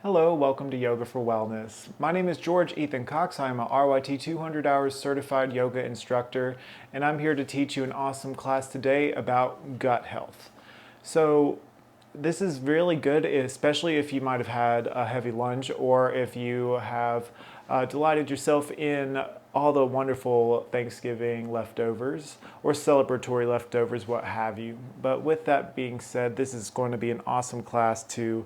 Hello, welcome to Yoga for Wellness. My name is George Ethan Cox. I'm a RYT 200 hours certified yoga instructor, and I'm here to teach you an awesome class today about gut health. So, this is really good, especially if you might have had a heavy lunch or if you have delighted yourself in all the wonderful Thanksgiving leftovers or celebratory leftovers, what have you. But with that being said, this is going to be an awesome class to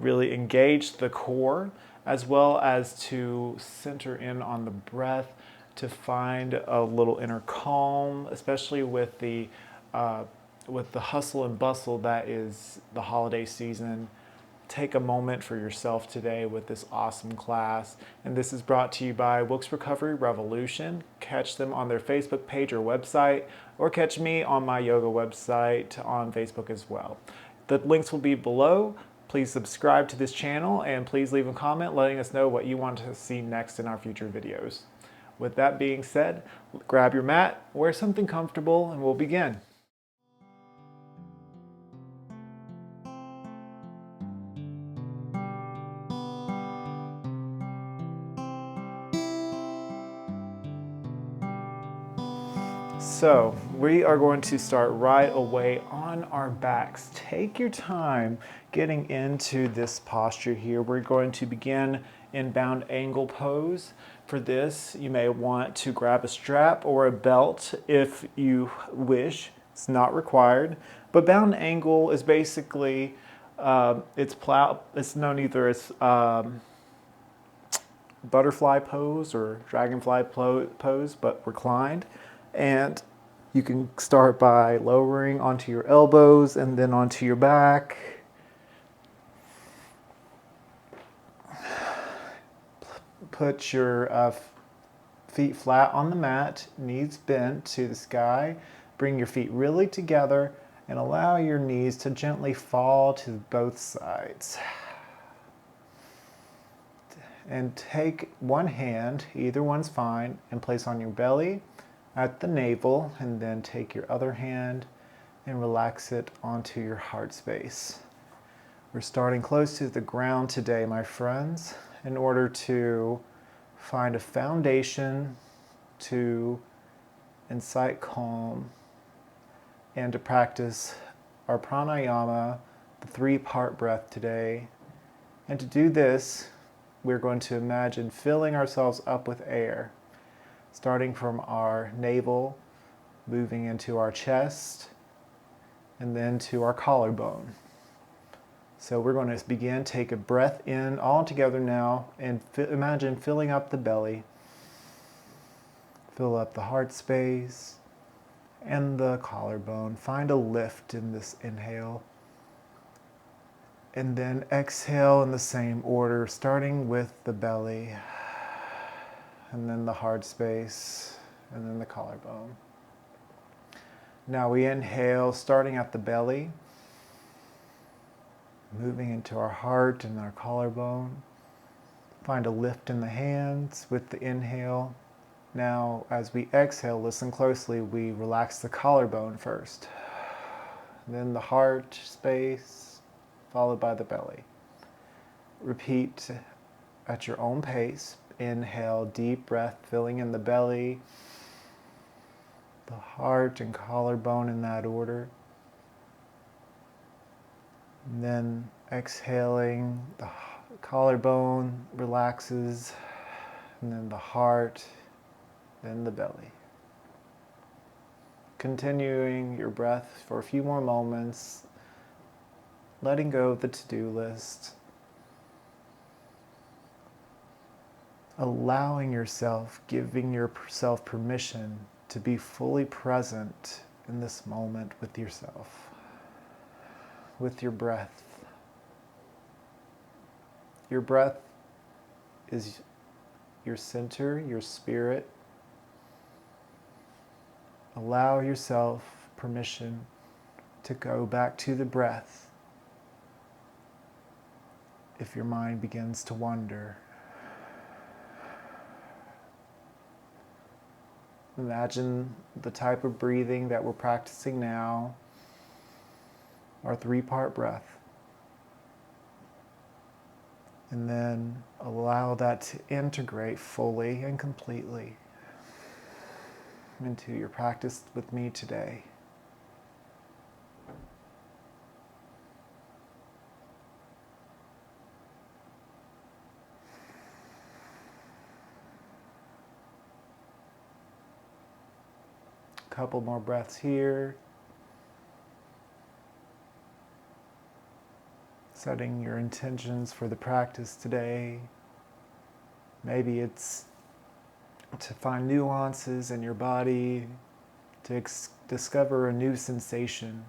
really engage the core as well as to center in on the breath, to find a little inner calm, especially with the hustle and bustle that is the holiday season. Take a moment for yourself today with this awesome class. And this is brought to you by Wilkes Recovery Revolution. Catch them on their Facebook page or website, or catch me on my yoga website on Facebook as well. The links will be below. Please subscribe to this channel and please leave a comment letting us know what you want to see next in our future videos. With that being said, grab your mat, wear something comfortable, and we'll begin. So we are going to start right away on our backs. Take your time getting into this posture here. We're going to begin in bound angle pose. For this, you may want to grab a strap or a belt if you wish. It's not required. But bound angle is basically, it's known either as butterfly pose or dragonfly pose, but reclined. And you can start by lowering onto your elbows and then onto your back. Put your feet flat on the mat, knees bent to the sky. Bring your feet really together and allow your knees to gently fall to both sides. And take one hand, either one's fine, and place on your belly at the navel, and then take your other hand and relax it onto your heart space. We're starting close to the ground today, my friends, in order to find a foundation to incite calm and to practice our pranayama, the 3-part breath today. And to do this, we're going to imagine filling ourselves up with air, starting from our navel, moving into our chest, and then to our collarbone. So we're going to begin, take a breath in all together now, and imagine filling up the belly, fill up the heart space, and the collarbone. Find a lift in this inhale. And then exhale in the same order, starting with the belly, and then the heart space, and then the collarbone. Now we inhale, starting at the belly, moving into our heart and our collarbone. Find a lift in the hands with the inhale. Now, as we exhale, listen closely, we relax the collarbone first, then the heart space, followed by the belly. Repeat at your own pace. Inhale, deep breath, filling in the belly, the heart and collarbone in that order. And then exhaling, the collarbone relaxes, and then the heart, then the belly. Continuing your breath for a few more moments, letting go of the to-do list. Allowing yourself, giving yourself permission to be fully present in this moment with yourself, with your breath. Your breath is your center, your spirit. Allow yourself permission to go back to the breath if your mind begins to wander. Imagine the type of breathing that we're practicing now, our 3-part breath. And then allow that to integrate fully and completely into your practice with me today. Couple more breaths here. Setting your intentions for the practice today. Maybe it's to find nuances in your body, to discover a new sensation.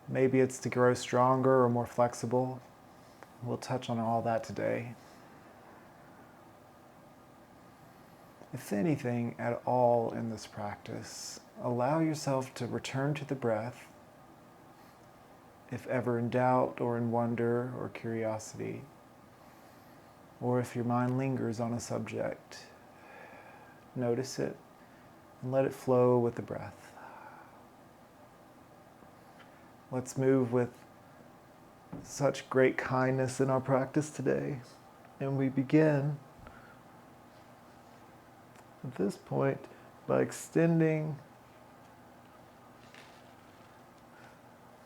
Maybe it's to grow stronger or more flexible. We'll touch on all that today. If anything at all in this practice, allow yourself to return to the breath. If ever in doubt or in wonder or curiosity, or if your mind lingers on a subject, notice it and let it flow with the breath. Let's move with such great kindness in our practice today. And we begin at this point by extending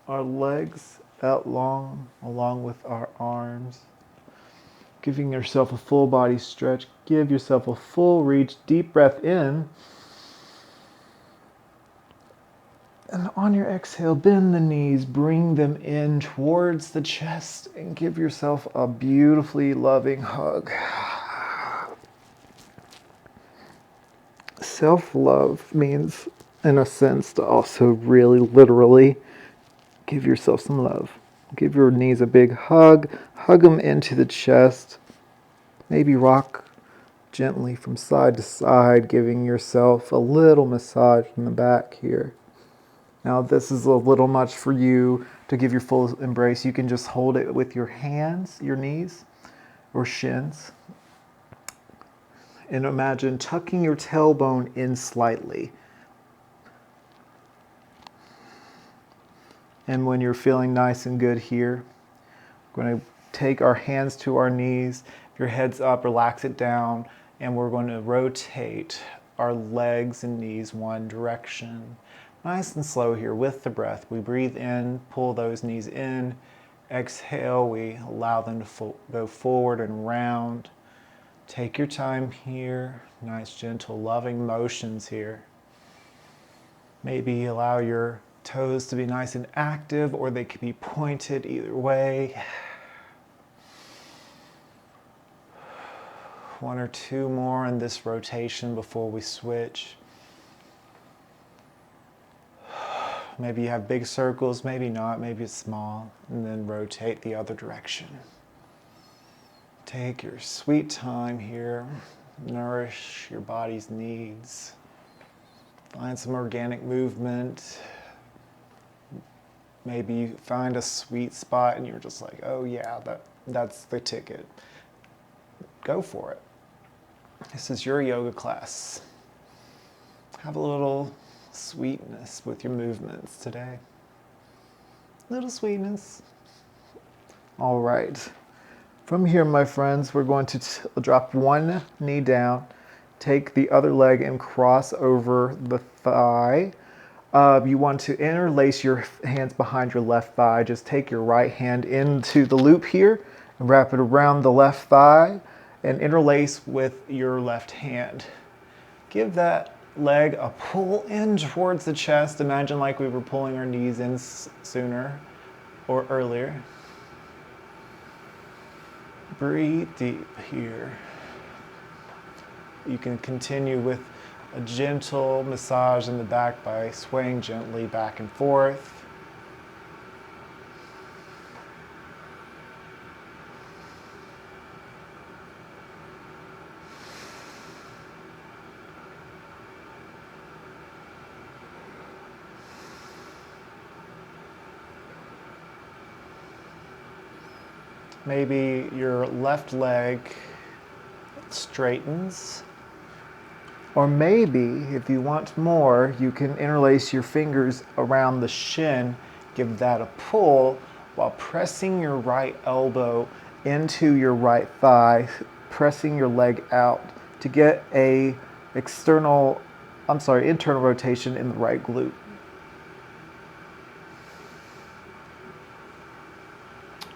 our legs out long, along with our arms. Giving yourself a full body stretch. Give yourself a full reach. Deep breath in. And on your exhale, bend the knees. Bring them in towards the chest. And give yourself a beautifully loving hug. Self-love means, in a sense, to also really literally give yourself some love. Give your knees a big hug. Hug them into the chest. Maybe rock gently from side to side, giving yourself a little massage in the back here. Now, this is a little much for you to give your full embrace. You can just hold it with your hands, your knees, or shins. And imagine tucking your tailbone in slightly. And when you're feeling nice and good here, we're going to take our hands to our knees. If your head's up, relax it down. And we're going to rotate our legs and knees one direction. Nice and slow here with the breath. We breathe in, pull those knees in. Exhale, we allow them to go forward and round. Take your time here. Nice, gentle, loving motions here. Maybe allow your toes to be nice and active, or they could be pointed either way. One or two more in this rotation before we switch. Maybe you have big circles, maybe not, maybe it's small, and then rotate the other direction. Take your sweet time here. Nourish your body's needs. Find some organic movement. Maybe you find a sweet spot and you're just like, oh yeah, that's the ticket. Go for it. This is your yoga class. Have a little sweetness with your movements today. Little sweetness. All right. From here, my friends, we're going to drop one knee down, take the other leg and cross over the thigh. You want to interlace your hands behind your left thigh. Just take your right hand into the loop here and wrap it around the left thigh and interlace with your left hand. Give that leg a pull in towards the chest. Imagine like we were pulling our knees in sooner or earlier. Breathe deep here. You can continue with a gentle massage in the back by swaying gently back and forth. Maybe your left leg straightens. Or maybe, if you want more, you can interlace your fingers around the shin, give that a pull while pressing your right elbow into your right thigh, pressing your leg out to get a internal rotation in the right glute.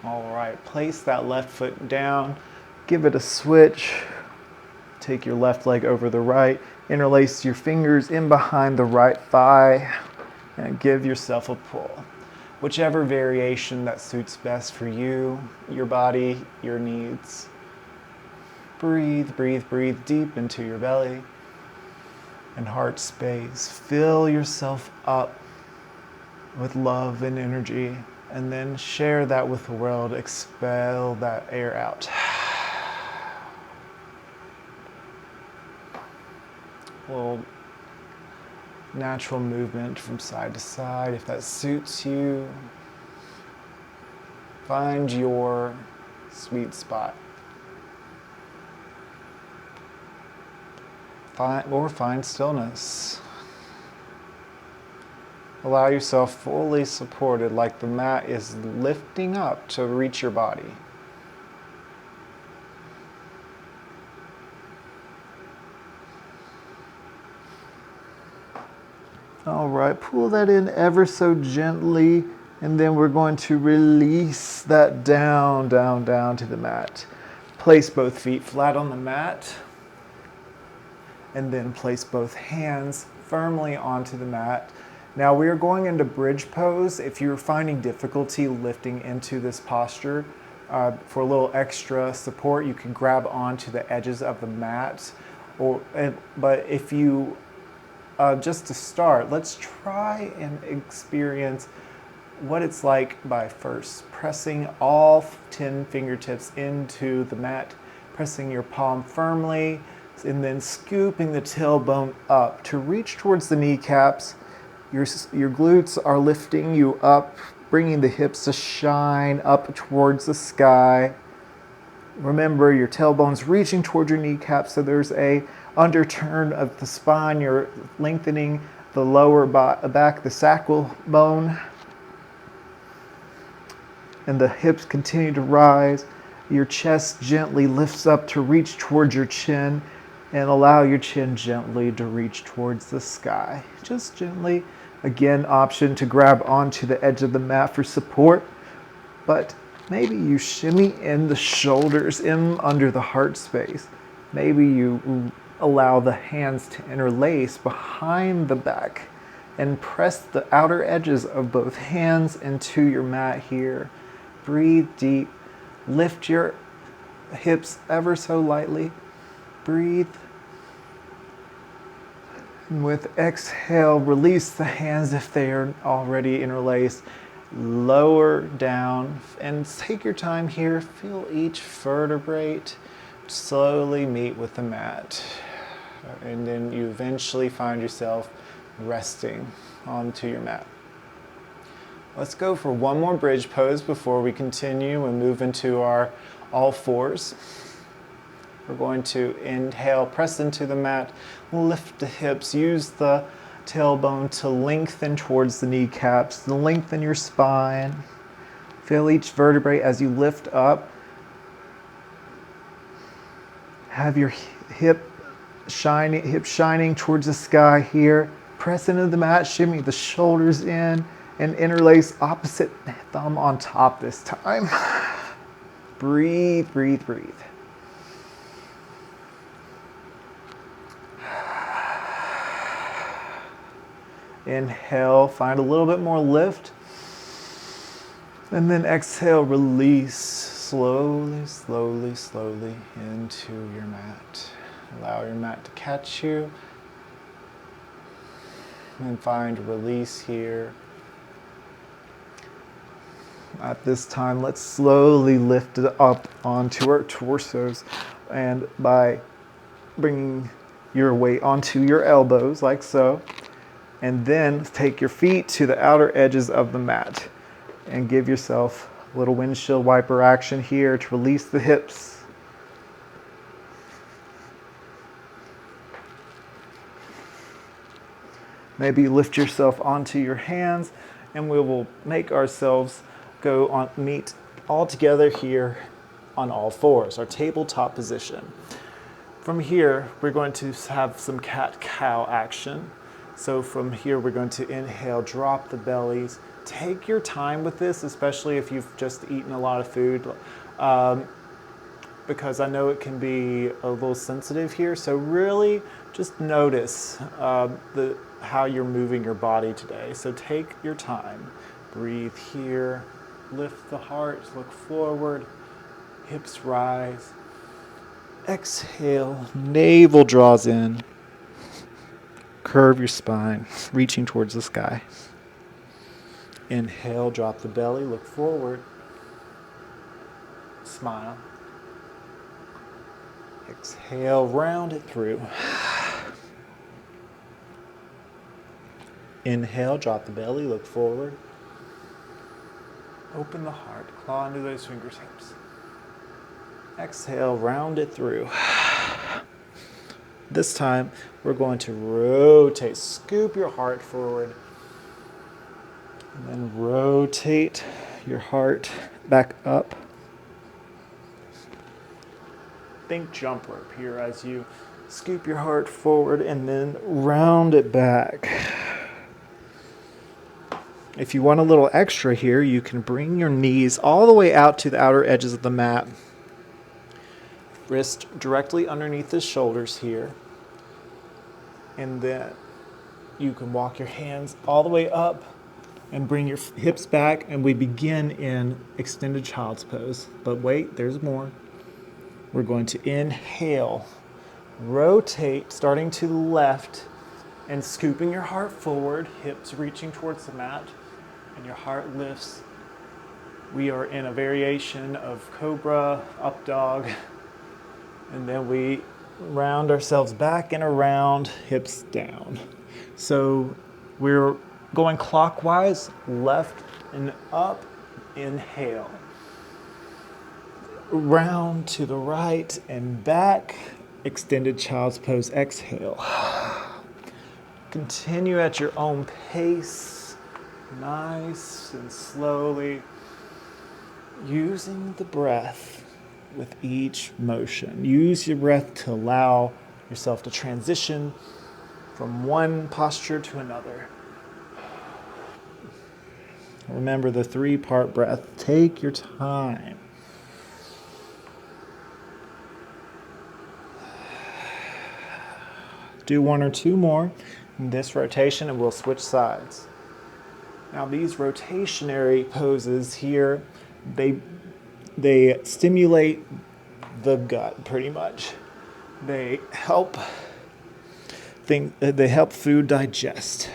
All right, place that left foot down, give it a switch, take your left leg over the right, interlace your fingers in behind the right thigh, and give yourself a pull. Whichever variation that suits best for you, your body, your needs. Breathe, breathe, breathe deep into your belly and heart space. Fill yourself up with love and energy, and then share that with the world. Expel that air out. A little natural movement from side to side, if that suits you. Find your sweet spot. Find stillness. Allow yourself fully supported, like the mat is lifting up to reach your body. All right, pull that in ever so gently, and then we're going to release that down, down, down to the mat. Place both feet flat on the mat, and then place both hands firmly onto the mat. Now we are going into bridge pose. If you're finding difficulty lifting into this posture, for a little extra support, you can grab onto the edges of the mat. But if you, just to start, let's try and experience what it's like by first pressing all 10 fingertips into the mat, pressing your palm firmly, and then scooping the tailbone up to reach towards the kneecaps. Your glutes are lifting you up, bringing the hips to shine up towards the sky. Remember, your tailbone's reaching toward your kneecaps, so there's a underturn of the spine. You're lengthening the lower back, the sacral bone. And the hips continue to rise. Your chest gently lifts up to reach towards your chin, and allow your chin gently to reach towards the sky. Just gently. Again, option to grab onto the edge of the mat for support, but maybe you shimmy in the shoulders in under the heart space. Maybe you allow the hands to interlace behind the back and press the outer edges of both hands into your mat here. Breathe deep. Lift your hips ever so lightly. Breathe. And with exhale, release the hands if they are already interlaced. Lower down and take your time here. Feel each vertebrae slowly meet with the mat. And then you eventually find yourself resting onto your mat. Let's go for one more bridge pose before we continue and move into our all fours. We're going to inhale, press into the mat, lift the hips, use the tailbone to lengthen towards the kneecaps, lengthen your spine. Feel each vertebrae as you lift up. Have your hips shining towards the sky here. Press into the mat, shimmy the shoulders in, and interlace opposite thumb on top this time. Breathe, breathe, breathe. Inhale, find a little bit more lift. And then exhale, release slowly, slowly, slowly into your mat. Allow your mat to catch you. And find release here. At this time, let's slowly lift it up onto our torsos. And by bringing your weight onto your elbows, like so. And then take your feet to the outer edges of the mat and give yourself a little windshield wiper action here to release the hips. Maybe lift yourself onto your hands, and we will make ourselves meet all together here on all fours, our tabletop position. From here, we're going to have some cat-cow action. So from here, we're going to inhale, drop the bellies. Take your time with this, especially if you've just eaten a lot of food, because I know it can be a little sensitive here. So really just notice how you're moving your body today. So take your time. Breathe here. Lift the heart, look forward. Hips rise. Exhale, navel draws in. Curve your spine, reaching towards the sky. Inhale, drop the belly, look forward. Smile. Exhale, round it through. Inhale, drop the belly, look forward. Open the heart, claw into those fingertips. Exhale, round it through. This time, we're going to rotate, scoop your heart forward. And then rotate your heart back up. Think jump rope here as you scoop your heart forward and then round it back. If you want a little extra here, you can bring your knees all the way out to the outer edges of the mat. Wrist directly underneath the shoulders here. And then you can walk your hands all the way up and bring your hips back, and we begin in extended child's pose. But wait, there's more. We're going to inhale, rotate, starting to the left, and scooping your heart forward, hips reaching towards the mat, and your heart lifts. We are in a variation of cobra, up dog, and then we round ourselves back and around, hips down. So we're going clockwise, left and up, inhale. Round to the right and back, extended child's pose, exhale. Continue at your own pace, nice and slowly, using the breath with each motion. Use your breath to allow yourself to transition from one posture to another. Remember the 3-part breath. Take your time. Do 1 or 2 more in this rotation and we'll switch sides. Now these rotationary poses here, they stimulate the gut pretty much. They help food digest.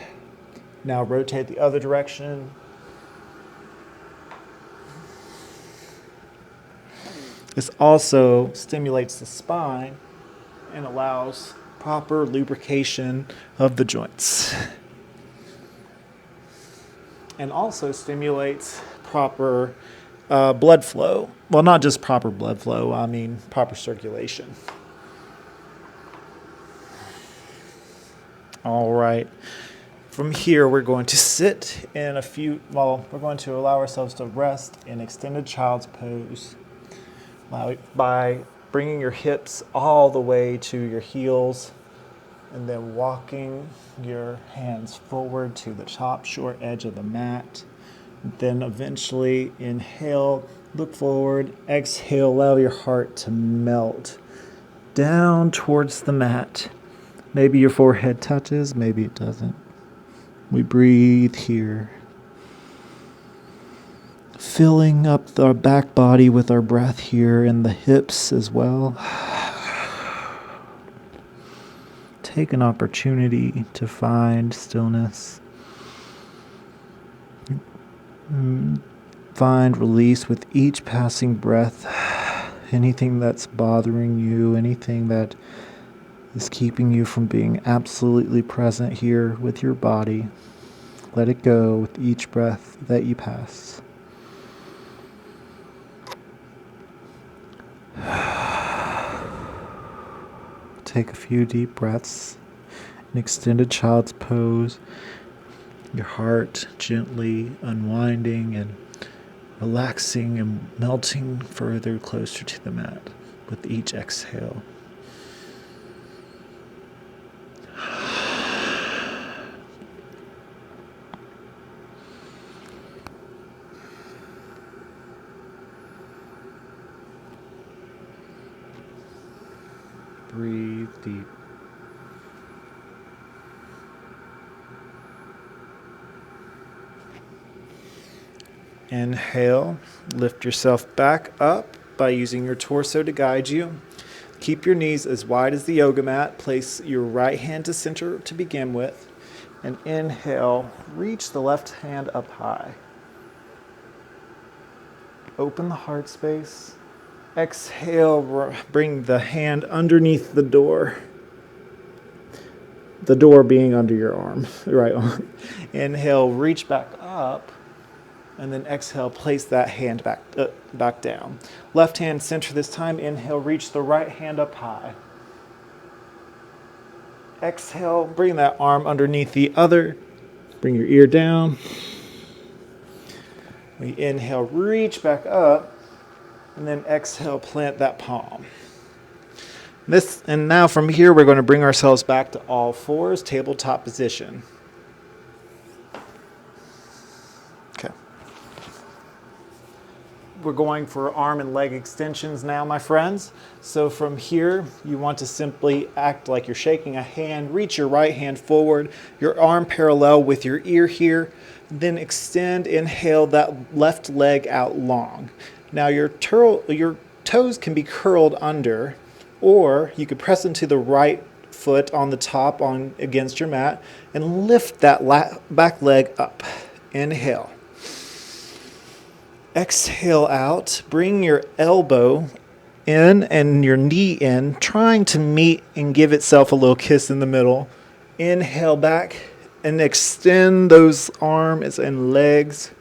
Now rotate the other direction. This also stimulates the spine and allows proper lubrication of the joints. And also stimulates proper blood flow. Well, not just proper blood flow, I mean proper circulation. All right. From here, we're going to sit in we're going to allow ourselves to rest in extended child's pose by bringing your hips all the way to your heels and then walking your hands forward to the top short edge of the mat. Then eventually inhale, look forward, exhale, allow your heart to melt down towards the mat. Maybe your forehead touches, maybe it doesn't. We breathe here, filling up our back body with our breath here and the hips as well. Take an opportunity to find stillness. Find release with each passing breath. Anything that's bothering you, anything that is keeping you from being absolutely present here with your body, let it go with each breath that you pass. Take a few deep breaths, an extended child's pose, your heart gently unwinding and relaxing and melting further closer to the mat with each exhale. Breathe deep. Inhale, lift yourself back up by using your torso to guide you. Keep your knees as wide as the yoga mat. Place your right hand to center to begin with. And inhale, reach the left hand up high. Open the heart space. Exhale, bring the hand underneath the door. The door being under your arm, right arm. Inhale, reach back up. And then exhale, place that hand back down. Left hand center this time. Inhale, reach the right hand up high. Exhale, bring that arm underneath the other. Bring your ear down. We inhale, reach back up. And then exhale, plant that palm. And now from here, we're going to bring ourselves back to all fours, tabletop position. Okay. We're going for arm and leg extensions now, my friends. So from here, you want to simply act like you're shaking a hand. Reach your right hand forward, your arm parallel with your ear here. Then extend, inhale that left leg out long. Now your toes can be curled under, or you could press into the right foot on the top against your mat and lift that back leg up. Inhale. Exhale out. Bring your elbow in and your knee in, trying to meet and give itself a little kiss in the middle. Inhale back and extend those arms and legs,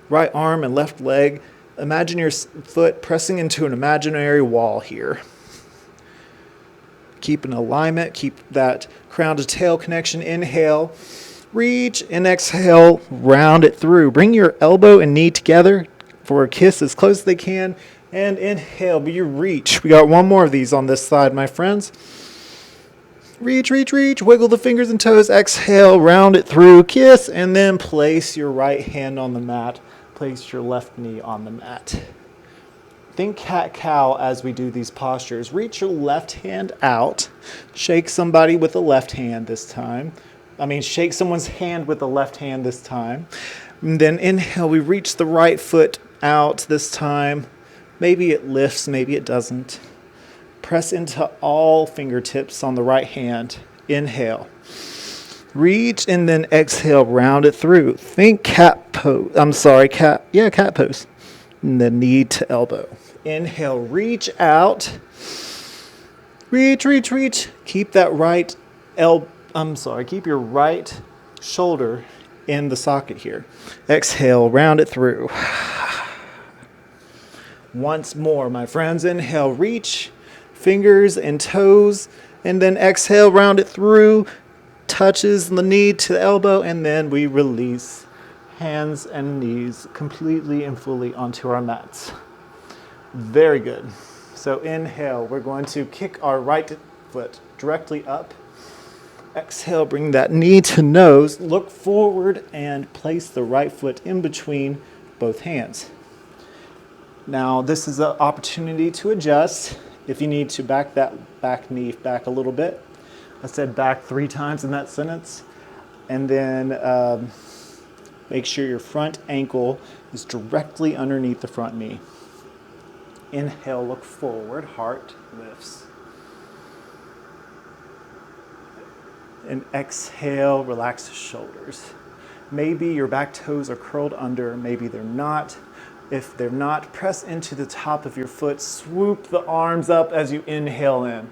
right arm and left leg. Imagine your foot pressing into an imaginary wall here. Keep an alignment, keep that crown to tail connection. Inhale, reach, and exhale, round it through. Bring your elbow and knee together for a kiss as close as they can. And inhale, but you reach. We got one more of these on this side, my friends. Reach, reach, reach. Wiggle the fingers and toes. Exhale, round it through, kiss, and then place your right hand on the mat. Place your left knee on the mat. Think cat-cow as we do these postures. Reach your left hand out. Shake somebody with the left hand this time. Shake someone's hand with the left hand this time. And then inhale, we reach the right foot out this time. Maybe it lifts, maybe it doesn't. Press into all fingertips on the right hand. Inhale. Reach and then exhale, round it through. Think cat pose. Cat pose. And then knee to elbow. Inhale, reach out. Reach, reach, reach. Keep that keep your right shoulder in the socket here. Exhale, round it through. Once more, my friends. Inhale, reach, fingers and toes, and then exhale, round it through. Touches the knee to the elbow, and then we release hands and knees completely and fully onto our mats. Very good. So inhale, we're going to kick our right foot directly up. Exhale, bring that knee to nose, look forward, and place the right foot in between both hands. Now, this is an opportunity to adjust if you need to back that back knee back a little bit. I said back 3 times in that sentence. And then make sure your front ankle is directly underneath the front knee. Inhale, look forward, heart lifts. And exhale, relax the shoulders. Maybe your back toes are curled under, maybe they're not. If they're not, press into the top of your foot, swoop the arms up as you inhale in.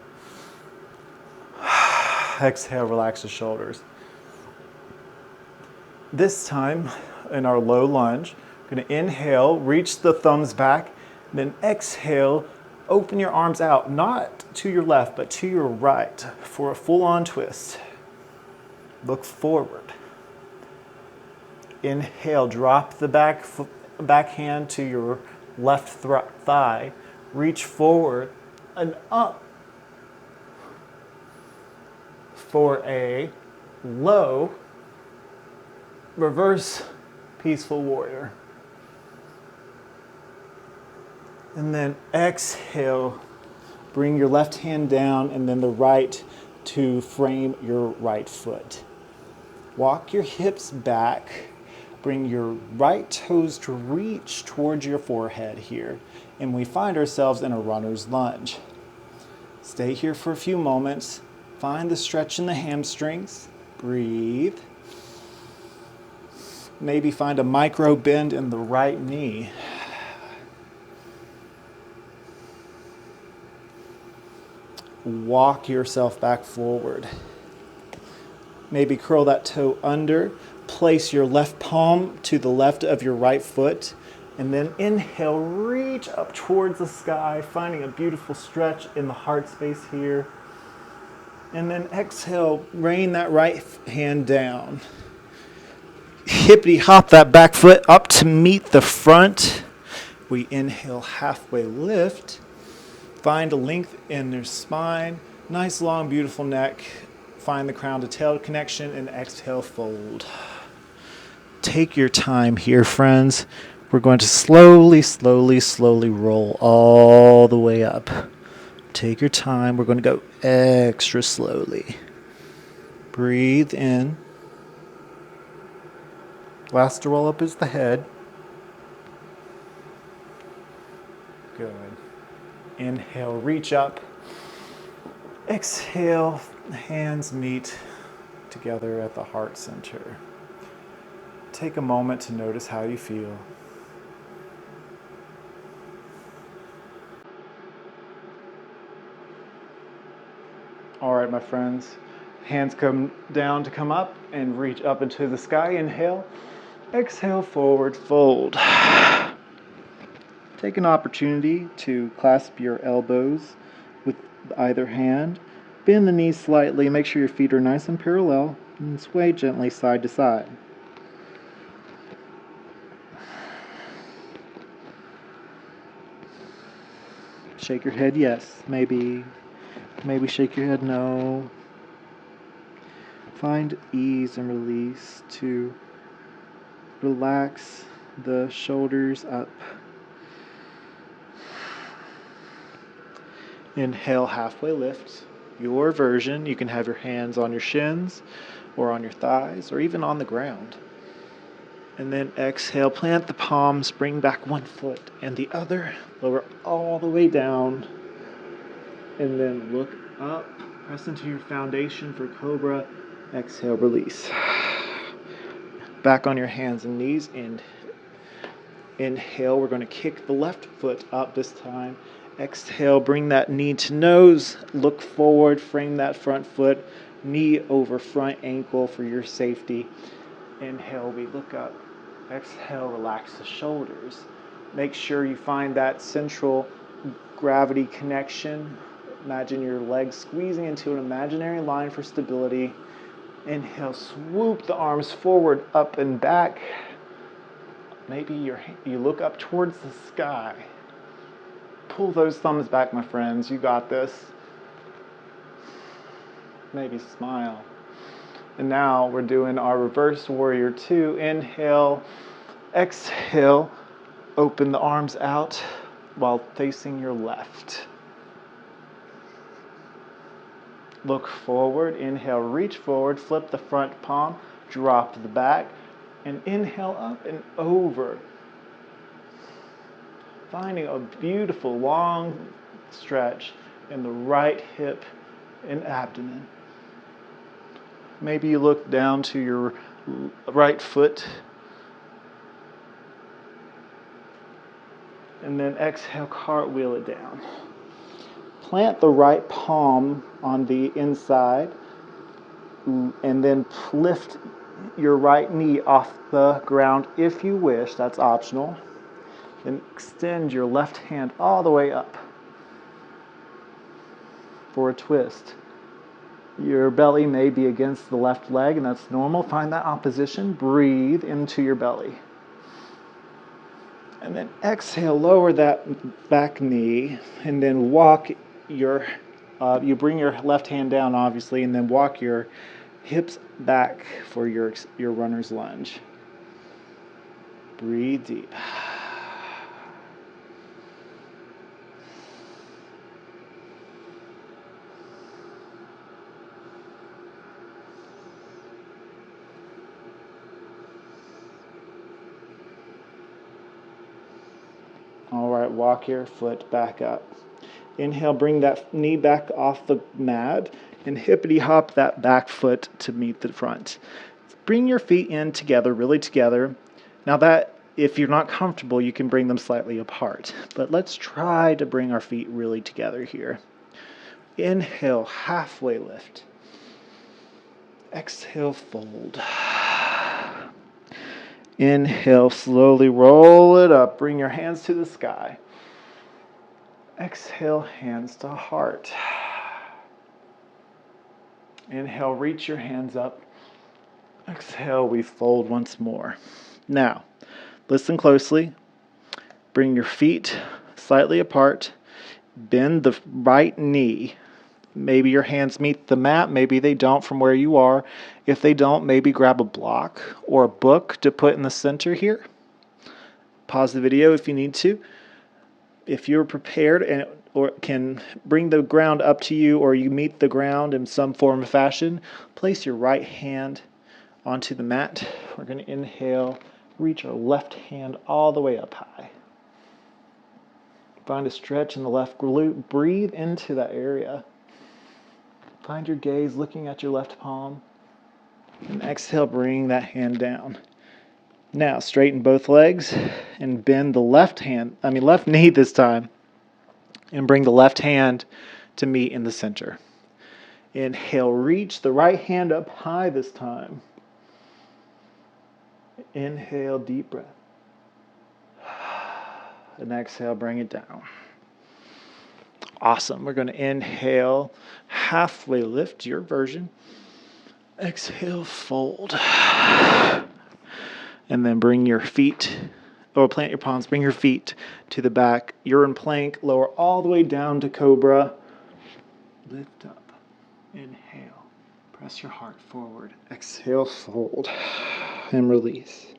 Exhale, relax the shoulders. This time, in our low lunge, we're going to inhale, reach the thumbs back, then exhale, open your arms out, not to your left, but to your right for a full-on twist. Look forward. Inhale, drop the back backhand to your left thigh. Reach forward and up for a low reverse peaceful warrior. And then exhale, bring your left hand down and then the right to frame your right foot. Walk your hips back, bring your right toes to reach towards your forehead here, and we find ourselves in a runner's lunge. Stay here for a few moments, find the stretch in the hamstrings, breathe. Maybe find a micro bend in the right knee. Walk yourself back forward. Maybe curl that toe under, place your left palm to the left of your right foot, and then inhale, reach up towards the sky, finding a beautiful stretch in the heart space here. And then exhale, rain that right hand down. Hippity hop that back foot up to meet the front. We inhale, halfway lift. Find a length in your spine. Nice, long, beautiful neck. Find the crown to tail connection and exhale, fold. Take your time here, friends. We're going to slowly, slowly, slowly roll all the way up. Take your time. We're going to go extra slowly. Breathe in. Last to roll up is the head. Good. Inhale, reach up. Exhale, hands meet together at the heart center. Take a moment to notice how you feel. All right, my friends. Hands come down to come up and reach up into the sky. Inhale. Exhale, forward fold. Take an opportunity to clasp your elbows with either hand. Bend the knees slightly. Make sure your feet are nice and parallel. And sway gently side to side. Shake your head yes, maybe. Maybe shake your head no. Find ease and release to relax the shoulders up. Inhale, halfway lift. Your version, you can have your hands on your shins or on your thighs or even on the ground. And then exhale, plant the palms, bring back one foot and the other, lower all the way down. And then look up, press into your foundation for cobra. Exhale, release. Back on your hands and knees and inhale. We're going to kick the left foot up this time. Exhale, bring that knee to nose. Look forward, frame that front foot. Knee over front ankle for your safety. Inhale, we look up. Exhale, relax the shoulders. Make sure you find that central gravity connection. Imagine your legs squeezing into an imaginary line for stability. Inhale, swoop the arms forward, up and back. Maybe you look up towards the sky. Pull those thumbs back, my friends. You got this. Maybe smile. And now we're doing our reverse warrior 2. Inhale, exhale, open the arms out while facing your left. Look forward, inhale, reach forward, flip the front palm, drop the back, and inhale up and over. Finding a beautiful long stretch in the right hip and abdomen. Maybe you look down to your right foot. And then exhale, cartwheel it down. Plant the right palm on the inside and then lift your right knee off the ground if you wish. That's optional. Then extend your left hand all the way up for a twist. Your belly may be against the left leg, and that's normal. Find that opposition. Breathe into your belly. And then exhale, lower that back knee, and then walk you bring your left hand down, obviously, and then walk your hips back for your runner's lunge. Breathe deep. All right, walk your foot back up. Inhale, bring that knee back off the mat and hippity hop that back foot to meet the front. Bring your feet in together, really together. Now that, if you're not comfortable, you can bring them slightly apart. But let's try to bring our feet really together here. Inhale, halfway lift. Exhale, fold. Inhale, slowly roll it up. Bring your hands to the sky. Exhale, hands to heart. Inhale, reach your hands up. Exhale, we fold once more. Now, listen closely. Bring your feet slightly apart. Bend the right knee. Maybe your hands meet the mat, maybe they don't from where you are. If they don't, maybe grab a block or a book to put in the center here. Pause the video if you need to. If you're prepared or can bring the ground up to you, or you meet the ground in some form or fashion, place your right hand onto the mat. We're going to inhale, reach our left hand all the way up high. Find a stretch in the left glute. Breathe into that area. Find your gaze looking at your left palm. And exhale, bring that hand down. Now, straighten both legs and bend the left knee this time. And bring the left hand to meet in the center. Inhale, reach the right hand up high this time. Inhale, deep breath. And exhale, bring it down. Awesome. We're going to inhale, halfway lift, your version. Exhale, fold. And then bring your feet, or plant your palms, bring your feet to the back. You're in plank, lower all the way down to cobra. Lift up. Inhale. Press your heart forward. Exhale, fold. And release.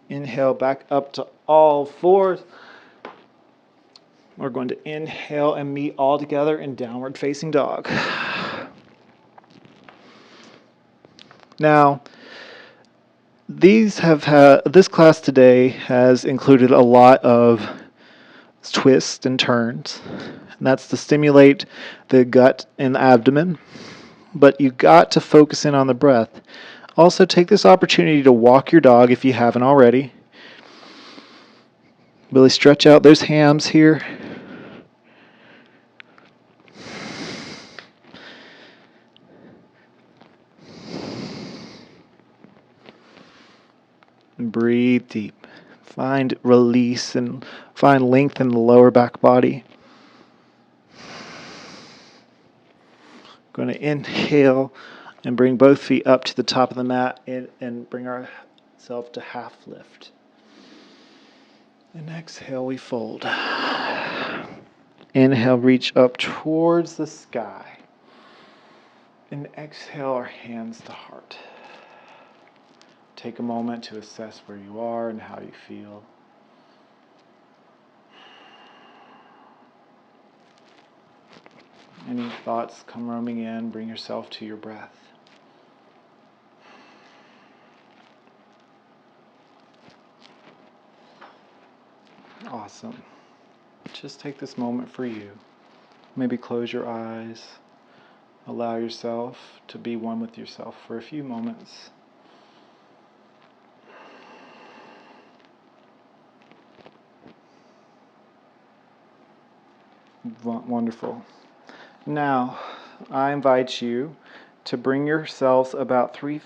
Inhale, back up to all fours. We're going to inhale and meet all together in downward facing dog. Now, this class today has included a lot of twists and turns. And that's to stimulate the gut and the abdomen. But you got to focus in on the breath. Also, take this opportunity to walk your dog if you haven't already. Really stretch out those hams here. And breathe deep. Find release and find length in the lower back body. Going to inhale and bring both feet up to the top of the mat and bring ourselves to half lift. And exhale, we fold. Inhale, reach up towards the sky. And exhale, our hands to heart. Take a moment to assess where you are and how you feel. Any thoughts come roaming in, bring yourself to your breath. Awesome. Just take this moment for you. Maybe close your eyes. Allow yourself to be one with yourself for a few moments. Wonderful. Now, I invite you to bring yourselves bring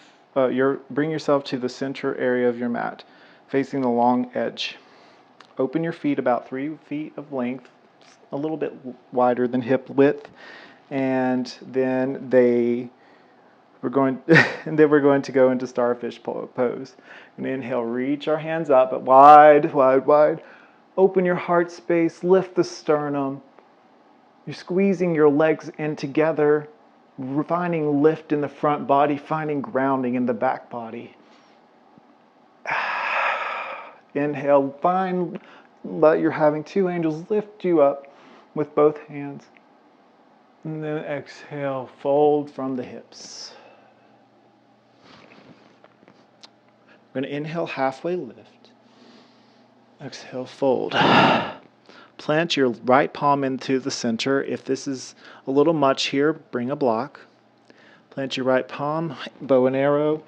yourself to the center area of your mat, facing the long edge. Open your feet about 3 feet of length, a little bit wider than hip width, and then we're going to go into starfish pose. And inhale, reach our hands up, but wide, wide, wide. Open your heart space, lift the sternum. You're squeezing your legs in together, finding lift in the front body, finding grounding in the back body. Inhale, let you're having two angels lift you up with both hands. And then exhale, fold from the hips. We're going to inhale, halfway lift. Exhale, fold. Plant your right palm into the center. If this is a little much here, bring a block. Plant your right palm, bow and arrow.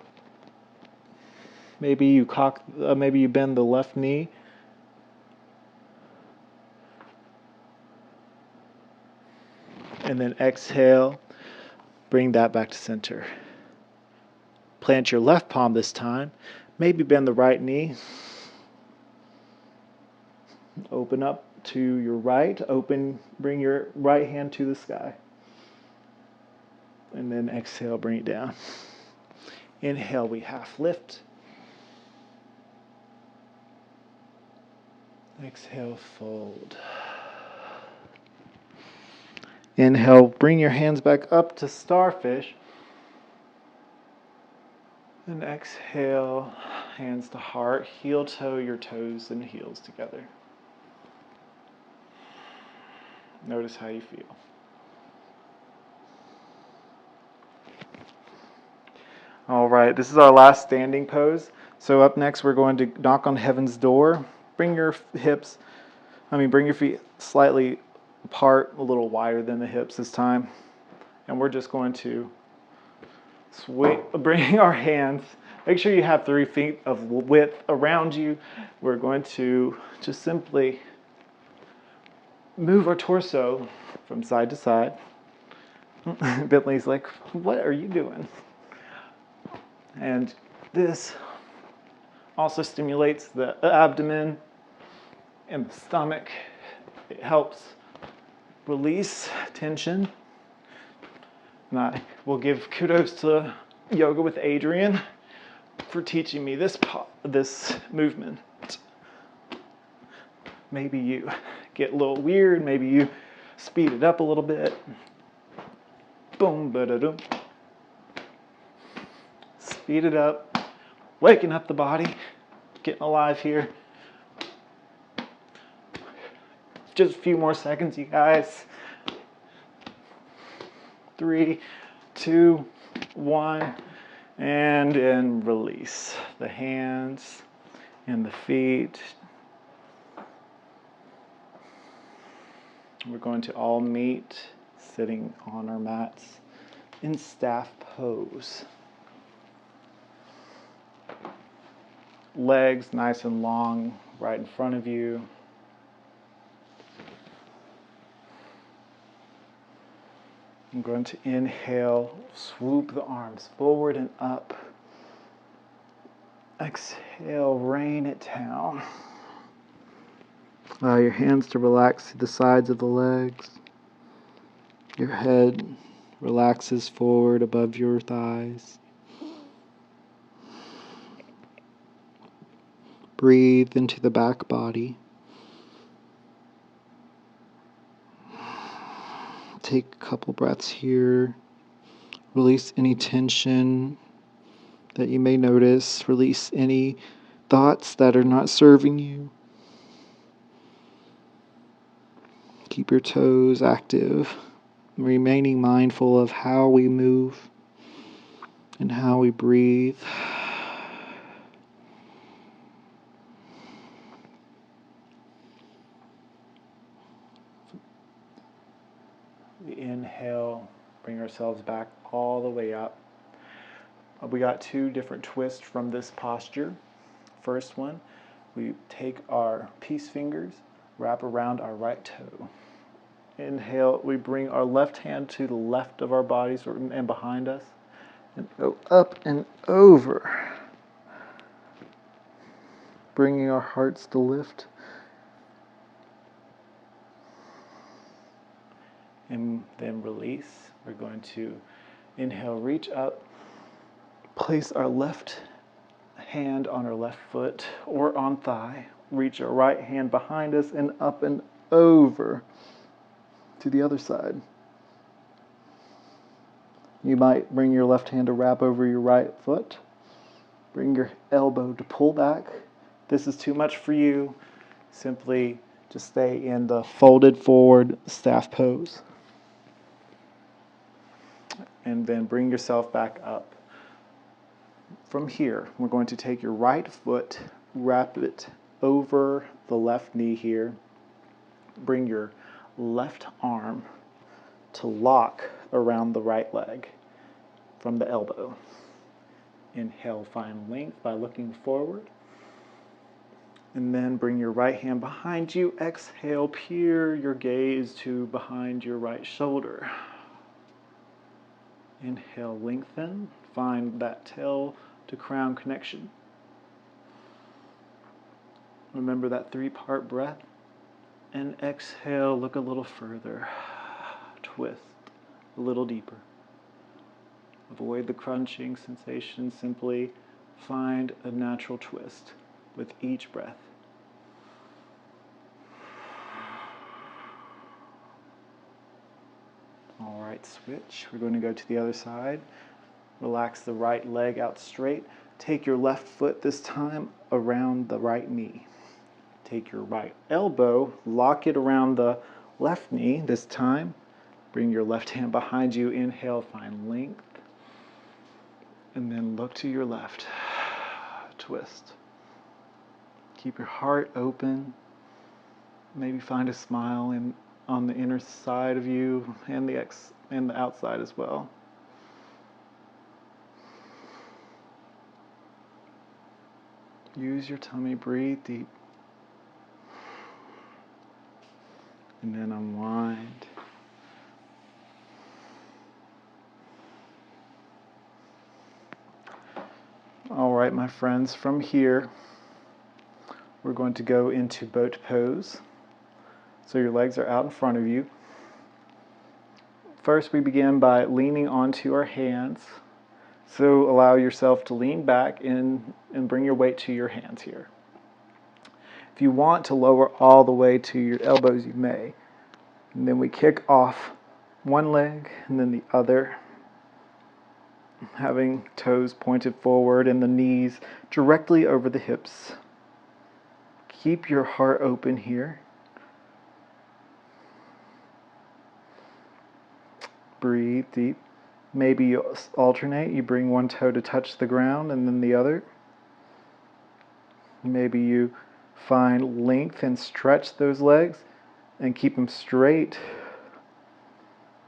Maybe you bend the left knee. And then exhale, bring that back to center. Plant your left palm this time. Maybe bend the right knee. Open up to your right. Bring your right hand to the sky. And then exhale, bring it down. Inhale, we half lift. Exhale, fold. Inhale, bring your hands back up to starfish. And exhale, hands to heart. Heel toe your toes and heels together. Notice how you feel. All right, this is our last standing pose. So up next, we're going to knock on heaven's door. Bring your feet slightly apart, a little wider than the hips this time. And we're just going to bring our hands. Make sure you have 3 feet of width around you. We're going to just simply move our torso from side to side. Bentley's like, what are you doing? And this also stimulates the abdomen and the stomach. It helps release tension. And I will give kudos to Yoga with Adriene for teaching me this movement. Maybe you get a little weird. Maybe you speed it up a little bit. Boom, ba-da-dum. Speed it up. Waking up the body. Getting alive here. Just a few more seconds, you guys. 3, 2, 1. And then release the hands and the feet. We're going to all meet sitting on our mats in staff pose. Legs nice and long right in front of you. I'm going to inhale, swoop the arms forward and up. Exhale, rain it down. Allow your hands to relax to the sides of the legs. Your head relaxes forward above your thighs. Breathe into the back body. Take a couple breaths here. Release any tension that you may notice. Release any thoughts that are not serving you. Keep your toes active, remaining mindful of how we move and how we breathe. We inhale, bring ourselves back all the way up. We got 2 different twists from this posture. First one, we take our peace fingers, wrap around our right toe. Inhale, we bring our left hand to the left of our bodies and behind us, and go up and over, bringing our hearts to lift. And then release. We're going to inhale, reach up, place our left hand on our left foot or on thigh, reach our right hand behind us and up and over to the other side. You might bring your left hand to wrap over your right foot. Bring your elbow to pull back. If this is too much for you, simply just stay in the folded forward staff pose. And then bring yourself back up. From here, we're going to take your right foot, wrap it over the left knee here. Bring your left arm to lock around the right leg from the elbow. Inhale, find length by looking forward. And then bring your right hand behind you. Exhale, peer your gaze to behind your right shoulder. Inhale, lengthen. Find that tail to crown connection. Remember that 3-part breath. And exhale, look a little further. Twist a little deeper. Avoid the crunching sensation. Simply find a natural twist with each breath. All right, switch. We're going to go to the other side. Relax the right leg out straight. Take your left foot this time around the right knee. Take your right elbow, lock it around the left knee this time. Bring your left hand behind you. Inhale, find length. And then look to your left. Twist. Keep your heart open. Maybe find a smile on the inner side of you and the outside as well. Use your tummy, breathe deep. And then unwind. All right, my friends, from here, we're going to go into boat pose. So your legs are out in front of you. First, we begin by leaning onto our hands. So allow yourself to lean back and bring your weight to your hands here. If you want to lower all the way to your elbows, you may. And then we kick off one leg and then the other, having toes pointed forward and the knees directly over the hips. Keep your heart open here. Breathe deep. Maybe you alternate. You bring one toe to touch the ground and then the other. Maybe you find length and stretch those legs and keep them straight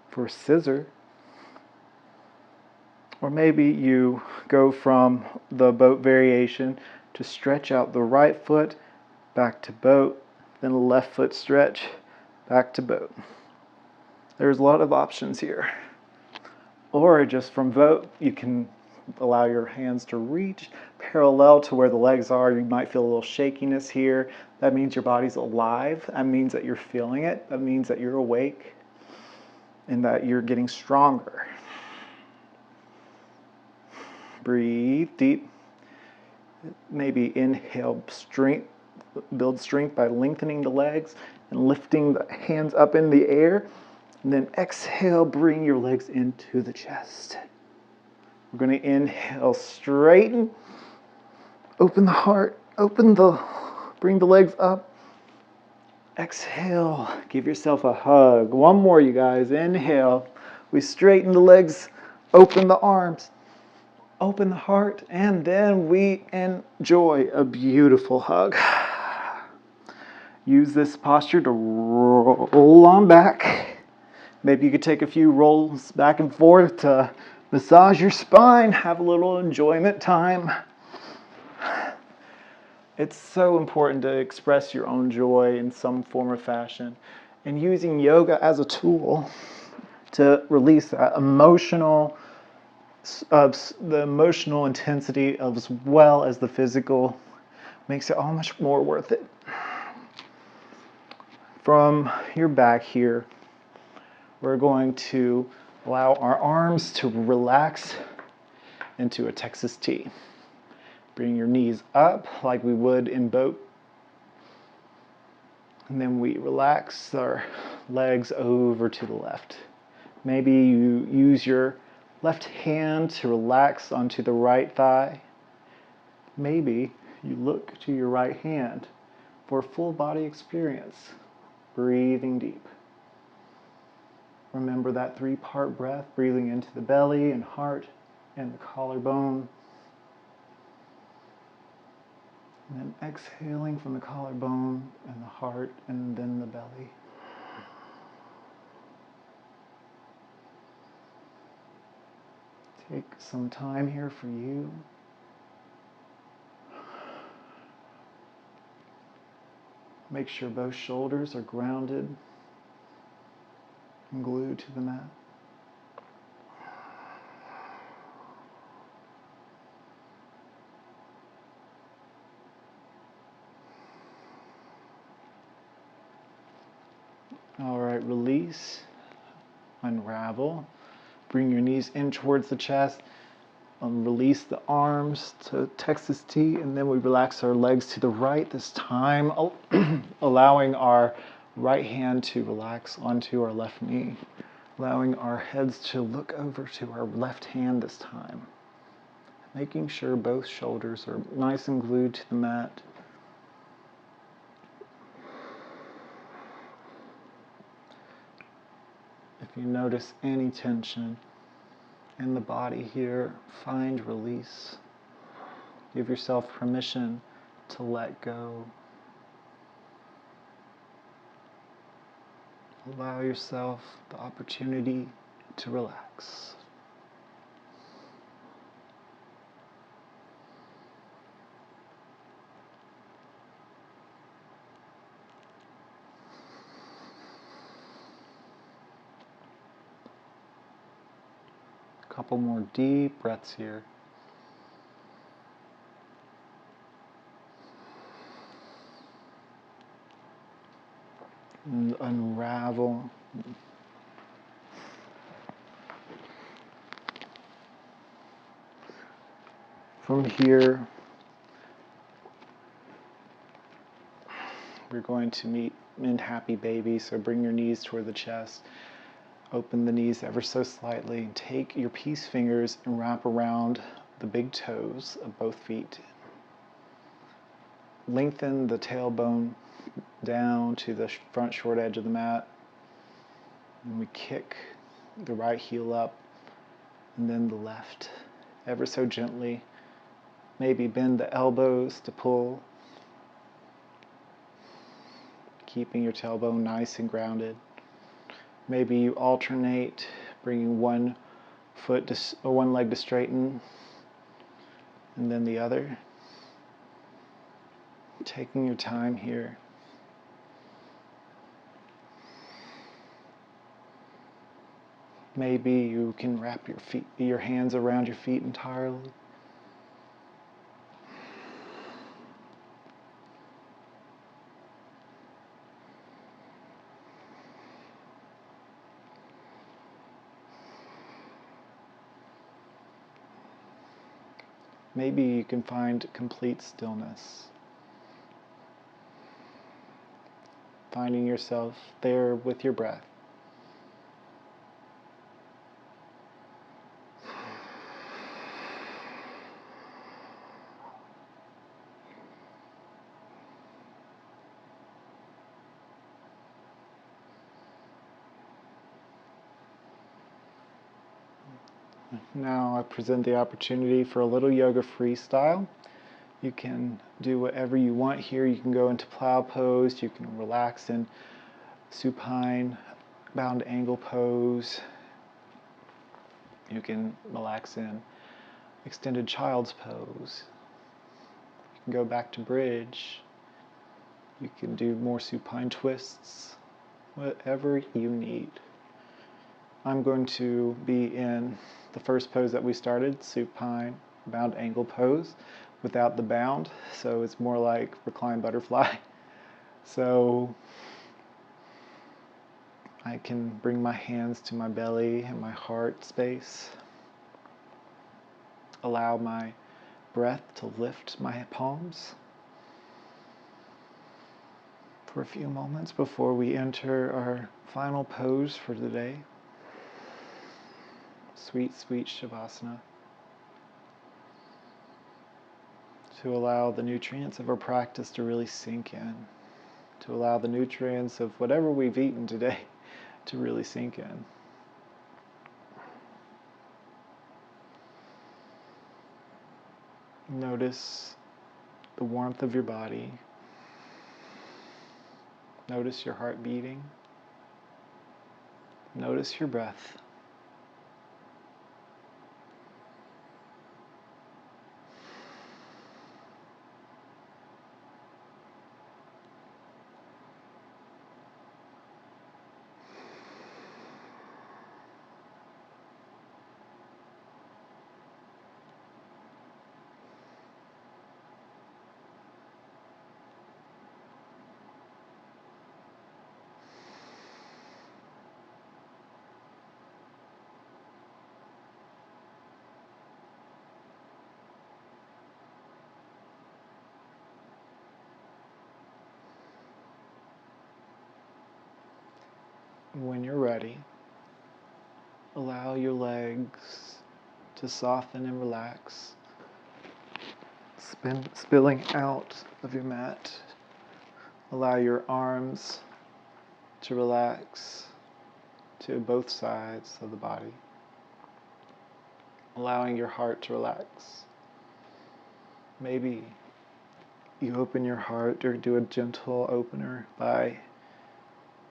for scissor. Or maybe you go from the boat variation to stretch out the right foot, back to boat, then the left foot stretch, back to boat. There's a lot of options here. Or just from boat, you can allow your hands to reach parallel to where the legs are. You might feel a little shakiness here. That means your body's alive. That means that you're feeling it. That means that you're awake and that you're getting stronger. Breathe deep. Maybe inhale strength, build strength by lengthening the legs and lifting the hands up in the air. And then exhale, bring your legs into the chest. We're going to inhale, straighten, open the heart, bring the legs up. Exhale, give yourself a hug. One more, you guys. Inhale, we straighten the legs, open the arms, open the heart, and then we enjoy a beautiful hug. Use this posture to roll on back. Maybe you could take a few rolls back and forth to massage your spine, have a little enjoyment time. It's so important to express your own joy in some form or fashion. And using yoga as a tool to release that the emotional intensity as well as the physical makes it all much more worth it. From your back here, we're going to allow our arms to relax into a Texas T. Bring your knees up like we would in boat. And then we relax our legs over to the left. Maybe you use your left hand to relax onto the right thigh. Maybe you look to your right hand for a full body experience, breathing deep. Remember that 3-part breath, breathing into the belly and heart and the collarbone. And then exhaling from the collarbone and the heart and then the belly. Take some time here for you. Make sure both shoulders are grounded and glued to the mat. All right, release, unravel. Bring your knees in towards the chest. Release the arms to Texas T, and then we relax our legs to the right this time, allowing our right hand to relax onto our left knee, allowing our heads to look over to our left hand this time, making sure both shoulders are nice and glued to the mat. If you notice any tension in the body here, find release. Give yourself permission to let go. Allow yourself the opportunity to relax. A couple more deep breaths here. And unravel. From here, we're going to meet in happy baby, so bring your knees toward the chest. Open the knees ever so slightly. Take your peace fingers and wrap around the big toes of both feet. Lengthen the tailbone down to the front short edge of the mat. And we kick the right heel up and then the left ever so gently. Maybe bend the elbows to pull, keeping your tailbone nice and grounded. Maybe you alternate, bringing one leg to straighten and then the other. Taking your time here. Maybe you can wrap your hands around your feet entirely. Maybe you can find complete stillness. Finding yourself there with your breath. Now I present the opportunity for a little yoga freestyle. You can do whatever you want here. You can go into plow pose. You can relax in supine, bound angle pose. You can relax in extended child's pose. You can go back to bridge. You can do more supine twists, whatever you need. I'm going to be in the first pose that we started, supine, bound angle pose, without the bound, so it's more like reclined butterfly. So I can bring my hands to my belly and my heart space. Allow my breath to lift my palms. for a few moments before we enter our final pose for the day. Sweet, sweet Shavasana. To allow the nutrients of our practice to really sink in. To allow the nutrients of whatever we've eaten today to really sink in. Notice the warmth of your body. Notice your heart beating. Notice your breath. When you're ready, allow your legs to soften and relax, spilling out of your mat. Allow your arms to relax to both sides of the body, allowing your heart to relax. Maybe you open your heart or do a gentle opener by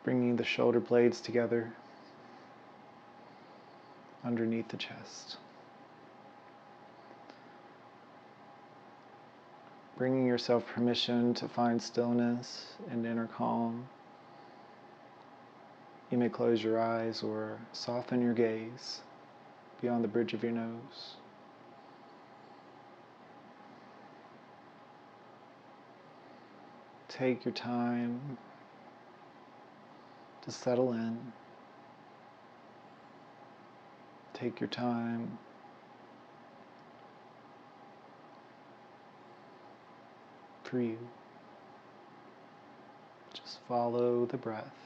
bringing the shoulder blades together underneath the chest. Bringing yourself permission to find stillness and inner calm. You may close your eyes or soften your gaze beyond the bridge of your nose. Take your time to settle in. Take your time for you. Just follow the breath.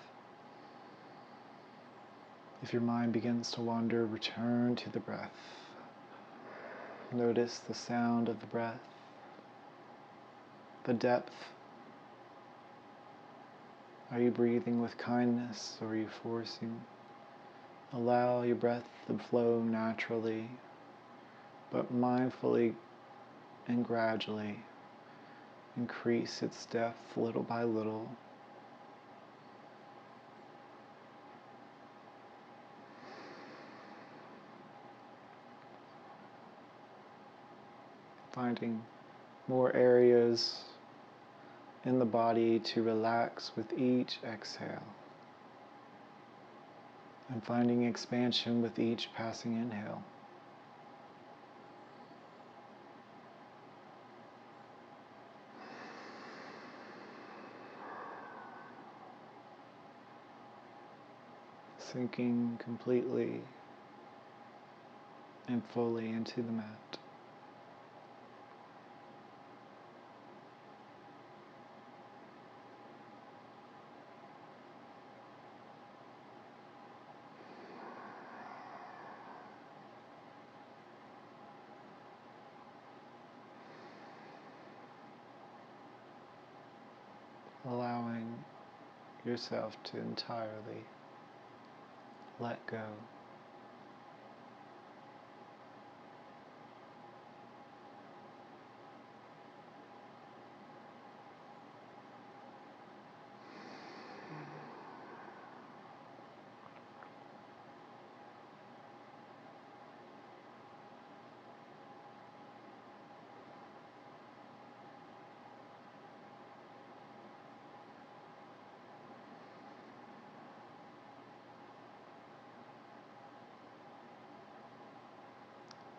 If your mind begins to wander, return to the breath. Notice the sound of the breath, the depth. Are you breathing with kindness or are you forcing? Allow your breath to flow naturally, but mindfully and gradually increase its depth little by little. Finding more areas in the body to relax with each exhale, and finding expansion with each passing inhale. Sinking completely and fully into the mat. Allowing yourself to entirely let go.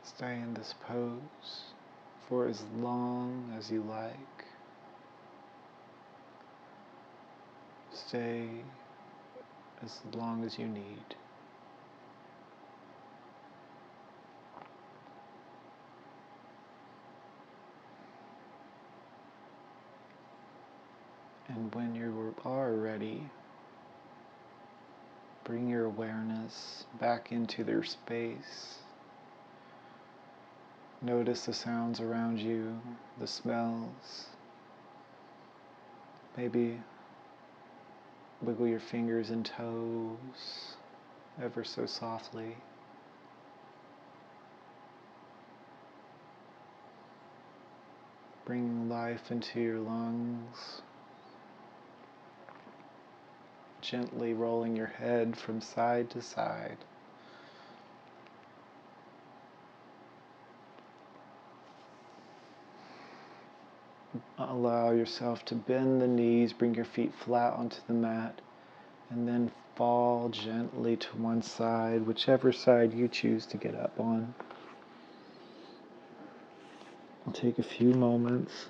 Stay in this pose for as long as you like. Stay as long as you need. And when you're are ready, bring your awareness back into their space. Notice the sounds around you, the smells. Maybe wiggle your fingers and toes ever so softly. Bring life into your lungs. Gently rolling your head from side to side. Allow yourself to bend the knees, bring your feet flat onto the mat, and then fall gently to one side, whichever side you choose to get up on. I'll take a few moments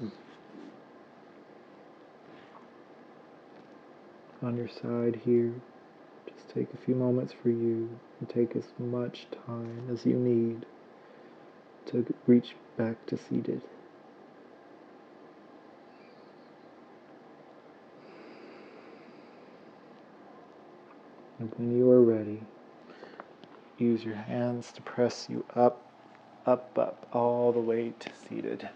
on your side here. Just take a few moments for you, and take as much time as you need to reach back to seated. And when you are ready, use your hands to press you up, all the way to seated.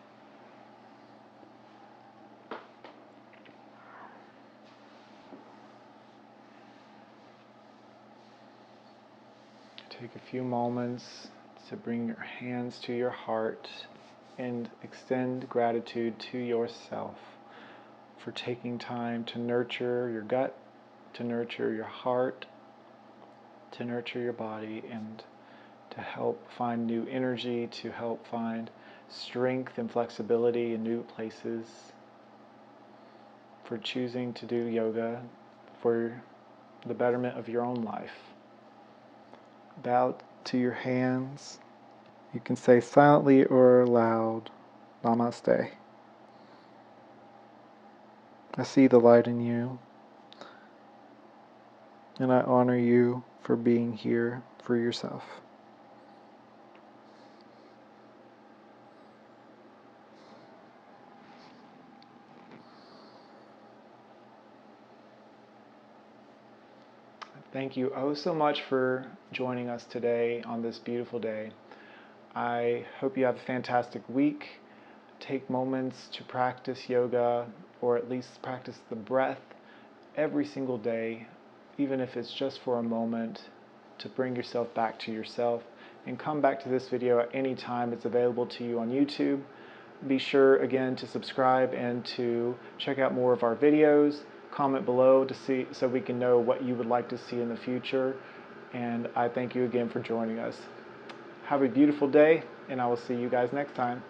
Take a few moments to bring your hands to your heart and extend gratitude to yourself for taking time to nurture your gut, to nurture your heart, to nurture your body, and to help find new energy, to help find strength and flexibility in new places, for choosing to do yoga for the betterment of your own life. Bow to your hands. You can say silently or loud, Namaste. I see the light in you, and I honor you for being here for yourself. Thank you oh so much for joining us today on this beautiful day. I hope you have a fantastic week. Take moments to practice yoga, or at least practice the breath every single day, even if it's just for a moment, to bring yourself back to yourself. And come back to this video at any time. It's available to you on YouTube. Be sure again to subscribe and to check out more of our videos. Comment below to see so we can know what you would like to see in the future. And I thank you again for joining us. Have a beautiful day, and I will see you guys next time.